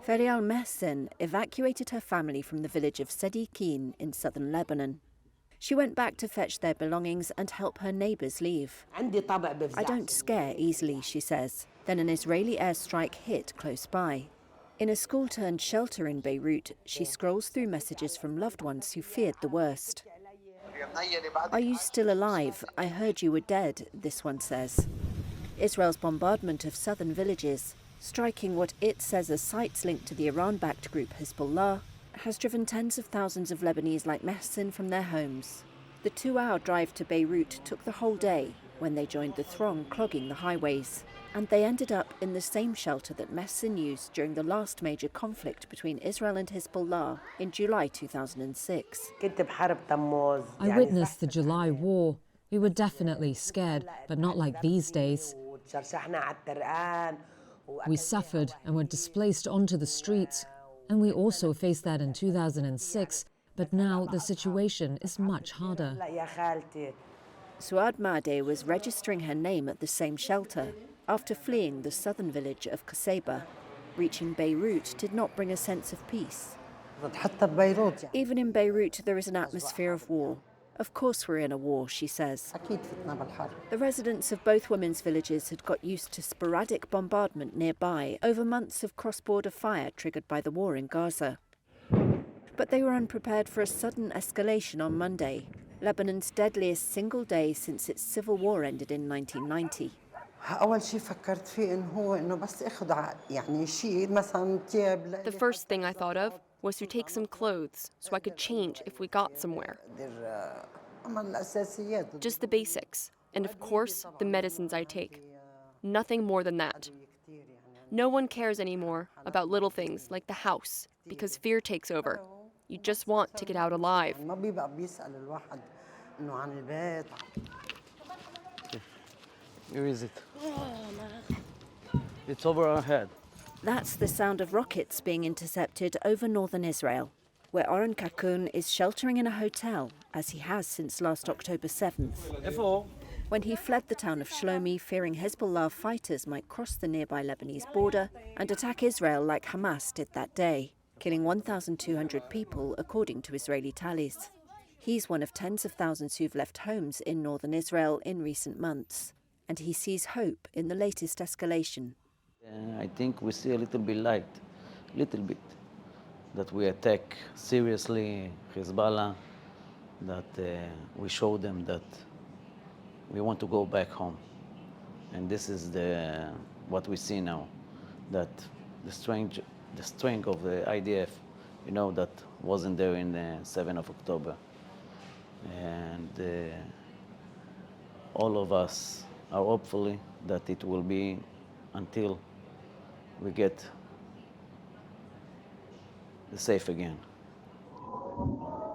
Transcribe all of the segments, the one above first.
Feryal Mehsen evacuated her family from the village of Sadiqin in southern Lebanon. She went back to fetch their belongings and help her neighbours leave. I don't scare easily, she says. Then an Israeli airstrike hit close by. In a school-turned shelter in Beirut, she scrolls through messages from loved ones who feared the worst. "Are you still alive? I heard you were dead," this one says. Israel's bombardment of southern villages, striking what it says are sites linked to the Iran-backed group Hezbollah, has driven tens of thousands of Lebanese like Mehsen from their homes. The 2-hour drive to Beirut took the whole day when they joined the throng clogging the highways. And they ended up in the same shelter that Mehsen used during the last major conflict between Israel and Hezbollah in July 2006. I witnessed the July war. We were definitely scared, but not like these days. We suffered and were displaced onto the streets. And we also faced that in 2006, but now the situation is much harder. Suad Madeh was registering her name at the same shelter after fleeing the southern village of Qusayba. Reaching Beirut did not bring a sense of peace. Even in Beirut, there is an atmosphere of war. Of course we're in a war, she says. The residents of both women's villages had got used to sporadic bombardment nearby over months of cross-border fire triggered by the war in Gaza. But they were unprepared for a sudden escalation on Monday, Lebanon's deadliest single day since its civil war ended in 1990. The first thing I thought of was to take some clothes so I could change if we got somewhere. Just the basics, and of course, the medicines I take. Nothing more than that. No one cares anymore about little things like the house because fear takes over. You just want to get out alive. Where is it? It's over our head. That's the sound of rockets being intercepted over northern Israel, where Oren Kakun is sheltering in a hotel, as he has since last October 7th. When he fled the town of Shlomi, fearing Hezbollah fighters might cross the nearby Lebanese border and attack Israel like Hamas did that day, killing 1,200 people, according to Israeli tallies. He's one of tens of thousands who've left homes in northern Israel in recent months, and he sees hope in the latest escalation. I think we see a little bit light, that we attack seriously Hezbollah, that we show them that we want to go back home. And this is what we see now, that the strength of the IDF, that wasn't there in the 7th of October. And all of us are hopefully that it will be until we get safe again.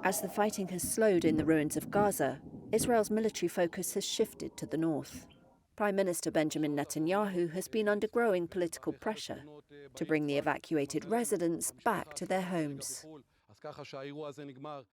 As the fighting has slowed in the ruins of Gaza, Israel's military focus has shifted to the north. Prime Minister Benjamin Netanyahu has been under growing political pressure to bring the evacuated residents back to their homes.